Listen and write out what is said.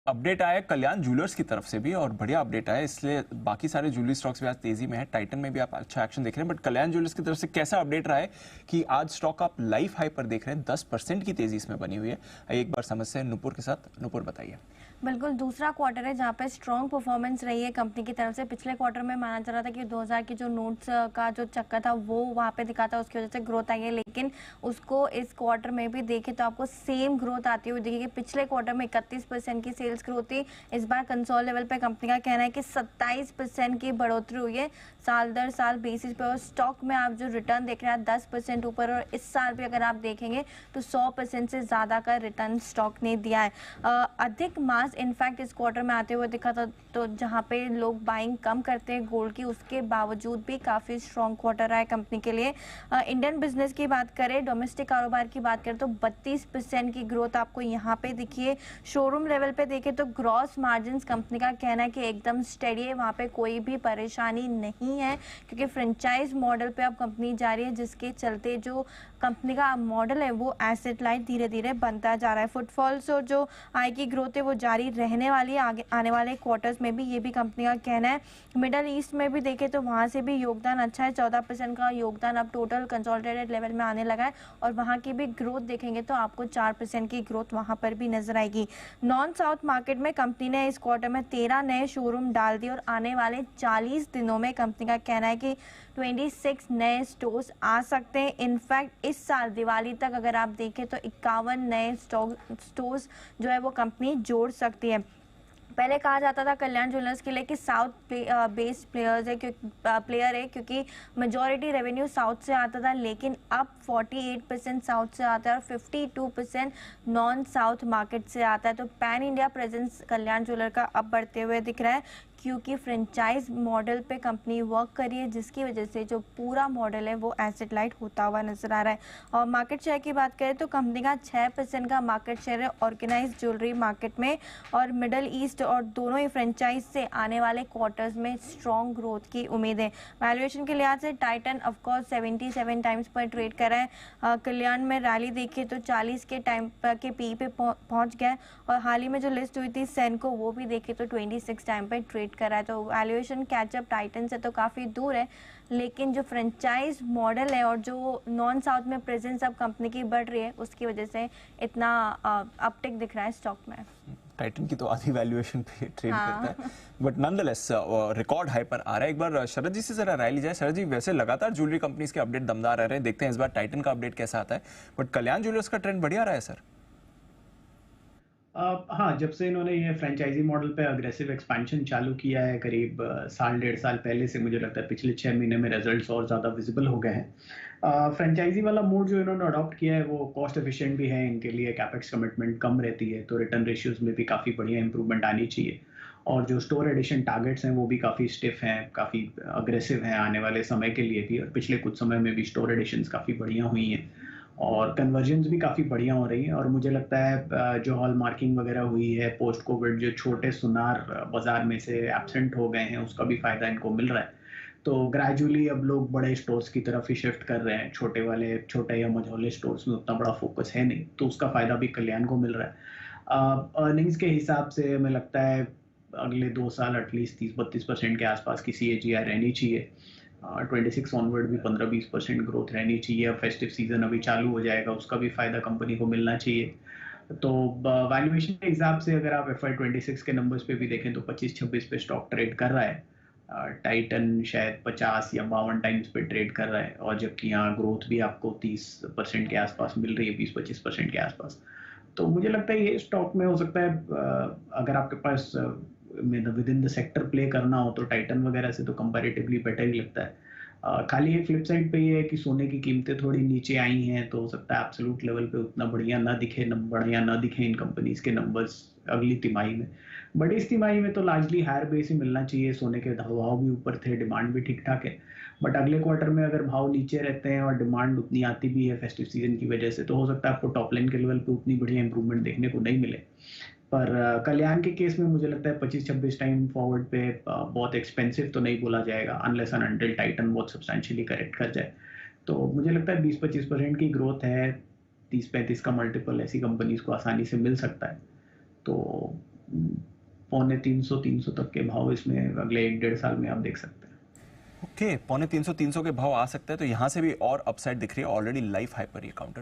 Update आया कल्याण jewellers की तरफ से भी और बढ़िया अपडेट आया, इसलिए बाकी सारे ज्वेलरी स्टॉक्स भी आज तेजी में है। टाइटन में भी आप अच्छा एक्शन देख रहे हैं, बट कल्याण ज्वेलर्स की तरफ से कैसा अपडेट रहा है कि आज स्टॉक आप लाइफ हाई पर देख रहे हैं, 10% की तेजी इसमें बनी हुई है। एक बार समझते हैं नुपुर के साथ। नुपुर बताइए। बिल्कुल, दूसरा क्वार्टर है जहाँ पे स्ट्रॉन्ग परफॉर्मेंस रही है कंपनी की तरफ से। पिछले क्वार्टर में माना जा रहा था कि 2000 की जो नोट्स का जो चक्कर था वो वहाँ पे दिखा था, उसकी वजह से ग्रोथ आई है, लेकिन उसको इस क्वार्टर में भी देखें तो आपको सेम ग्रोथ आती हुई दिखेगी। पिछले क्वार्टर में 31% की सेल्स ग्रोथ थी, इस बार कंसोल लेवल पे कंपनी का कहना है कि 27% की बढ़ोतरी हुई है साल दर साल बेसिस पे। और स्टॉक में आप जो रिटर्न देख रहे हैं 10% ऊपर, और इस साल भी अगर आप देखेंगे तो 100% से ज़्यादा का रिटर्न स्टॉक ने दिया है। अधिक मास इनफैक्ट इस क्वार्टर में आते हुए दिखा था, तो जहां पे लोग बाइंग कम करते हैं गोल्ड की, उसके बावजूद भी काफ़ी स्ट्रॉन्ग क्वार्टर रहा है कंपनी के लिए। इंडियन बिजनेस की बात करें, डोमेस्टिक कारोबार की बात करें तो 32% की ग्रोथ आपको यहाँ पे दिखी है। शोरूम लेवल पे देखें तो ग्रॉस मार्जिन कंपनी का कहना है कि एकदम स्टेडी है, वहाँ पे कोई भी परेशानी नहीं है, क्योंकि फ्रेंचाइज मॉडल पे अब कंपनी जा रही है, जिसके चलते जो कंपनी का मॉडल है वो एसेट लाइट धीरे धीरे बनता जा रहा है। फुटफॉल्स और जो आय की ग्रोथ है वो जारी रहने वाली है आगे आने वाले क्वार्टर्स में भी, ये भी कंपनी का कहना है। मिडल ईस्ट में भी देखें तो वहाँ से भी योगदान अच्छा है, 14% का योगदान अब टोटल कंसोलिडेटेड लेवल में आने लगा है, और वहाँ की भी ग्रोथ देखेंगे तो आपको 4% की ग्रोथ वहाँ पर भी नजर आएगी। नॉन साउथ मार्केट में कंपनी ने इस क्वार्टर में 13 नए शोरूम डाल दिए, और आने वाले 40 दिनों में कंपनी का कहना है कि 26 नए स्टोर्स आ सकते हैं। इनफैक्ट इस साल दिवाली तक अगर आप देखें तो 51 नए स्टोर्स जो है वो कंपनी जोड़ सकती है। पहले कहा जाता था कल्याण ज्वेलर्स के लिए कि साउथ बेस्ड प्लेयर है, क्योंकि मेजॉरिटी रेवेन्यू साउथ से आता था, लेकिन अब 48% साउथ से आता है और 52% नॉन साउथ मार्केट से आता है। तो पैन इंडिया प्रेजेंस कल्याण ज्वेलर का अब बढ़ते हुए दिख रहा है, क्योंकि फ्रेंचाइज मॉडल पे कंपनी वर्क करी है, जिसकी वजह से जो पूरा मॉडल है वो एसेट लाइट होता हुआ नजर आ रहा है। और मार्केट शेयर की बात करें तो कंपनी का 6% का मार्केट शेयर है ऑर्गेनाइज ज्वेलरी मार्केट में, और मिडल ईस्ट और दोनों ही फ्रेंचाइज से आने वाले क्वार्टर्स में स्ट्रॉन्ग ग्रोथ की उम्मीद है। वैल्यूएशन के लिहाज से टाइटन ऑफकोर्स 77 टाइम्स पर ट्रेड कर रहा है। कल्याण में रैली देखिए तो 40 के टाइम के पी पे पहुंच गया, और हाल ही में जो लिस्ट हुई थी सेनको, वो भी देखे तो 26 टाइम पर ट्रेड कर रहा है। तो वैल्यूएशन कैचअप टाइटन से तो काफ़ी दूर है, लेकिन जो फ्रेंचाइज मॉडल है और जो नॉन साउथ में प्रेजेंस अब कंपनी की बढ़ रही है, उसकी वजह से इतना अपटिक दिख रहा है स्टॉक में। टाइटन की तो आधी वैल्यूएशन पे ट्रेड करता है, बट नॉनदलेस रिकॉर्ड हाई पर आ रहा है। एक बार शरद जी से जरा राय ली जाए। शरद जी, वैसे लगातार ज्वेलरी कंपनीज के अपडेट दमदार आ रहे हैं, देखते हैं इस बार टाइटन का अपडेट कैसा आता है, बट कल्याण ज्वेलर्स का ट्रेंड बढ़िया रहा है सर। हाँ, जब से इन्होंने ये फ्रेंचाइजी मॉडल पे अग्रेसिव एक्सपेंशन चालू किया है करीब साल डेढ़ साल पहले से, मुझे लगता है पिछले 6 महीने में रिजल्ट्स और ज़्यादा विजिबल हो गए हैं। फ्रेंचाइजी वाला मोड जो इन्होंने अडॉप्ट किया है वो कॉस्ट एफिशिएंट भी है, इनके लिए कैपेक्स कमिटमेंट कम रहती है, तो रिटर्न रेशियोज में भी काफ़ी बढ़िया इंप्रूवमेंट आनी चाहिए। और जो स्टोर एडिशन टारगेट्स हैं वो भी काफ़ी स्टिफ हैं, काफ़ी अग्रेसिव हैं आने वाले समय के लिए भी, और पिछले कुछ समय में भी स्टोर एडिशंस काफ़ी बढ़िया हुई हैं और कन्वर्जन्स भी काफ़ी बढ़िया हो रही हैं। और मुझे लगता है जो हॉल मार्किंग वगैरह हुई है पोस्ट कोविड, जो छोटे सुनार बाजार में से एब्सेंट हो गए हैं, उसका भी फ़ायदा इनको मिल रहा है। तो ग्रेजुअली अब लोग बड़े स्टोर्स की तरफ ही शिफ्ट कर रहे हैं, छोटे या मझोले स्टोर्स में उतना बड़ा फोकस है नहीं, तो उसका फ़ायदा भी कल्याण को मिल रहा है। अर्निंग्स के हिसाब से हमें लगता है अगले 2 साल एटलीस्ट 30-32% के आसपास की CAGR रहनी चाहिए। 26 ऑनवर्ड भी 15-20% ग्रोथ रहनी चाहिए। अब फेस्टिव सीजन अभी चालू हो जाएगा, उसका भी फायदा कंपनी को मिलना चाहिए। तो वैल्यूएशन के हिसाब से अगर आप FY26 के नंबर्स पे भी देखें तो 25-26 पे स्टॉक ट्रेड कर रहा है। टाइटन शायद 50 या 52 टाइम्स पे ट्रेड कर रहा है, और जबकि यहाँ ग्रोथ भी आपको 30% के आसपास मिल रही है, 20-25% के आसपास। तो मुझे लगता है ये स्टॉक में हो सकता है अगर आपके पास within the sector play करना हो तो टाइटन वगैरह से तो कंपैरेटिवली बेटर ही लगता है। खाली एक फ्लिप साइड पे ये है कि सोने की कीमतें थोड़ी नीचे आई हैं, तो हो सकता है एब्सोल्यूट लेवल पे उतना बढ़िया ना दिखे इन कंपनीज के नंबर्स अगली तिमाही में। बट इस तिमाही में तो लार्जली हायर बेस ही मिलना चाहिए, सोने के भाव भी ऊपर थे, डिमांड भी ठीक ठाक है। बट अगले क्वार्टर में अगर भाव नीचे रहते हैं और डिमांड उतनी आती भी है फेस्टिव सीजन की वजह से, तो हो सकता है आपको टॉप लाइन के लेवल पे उतनी बढ़िया इंप्रूवमेंट देखने को नहीं मिले। पर कल्याण के केस में मुझे लगता है 25-26 टाइम फॉरवर्ड पे बहुत एक्सपेंसिव तो नहीं बोला जाएगा, अनलेस एंड अनटिल टाइटन बहुत सब्सटेंशियली करेक्ट कर जाए। तो मुझे लगता है 20-25% की ग्रोथ है, 30-35 का मल्टीपल ऐसी कंपनीज को आसानी से मिल सकता है। तो 300 तक के भाव इसमें अगले 1-1.5 साल में आप देख सकते हैं। ओके, 250 300 के भाव आ सकते हैं, तो यहाँ से भी और अपसाइड दिख रही है। ऑलरेडी लाइफ हाई पर ये काउंटर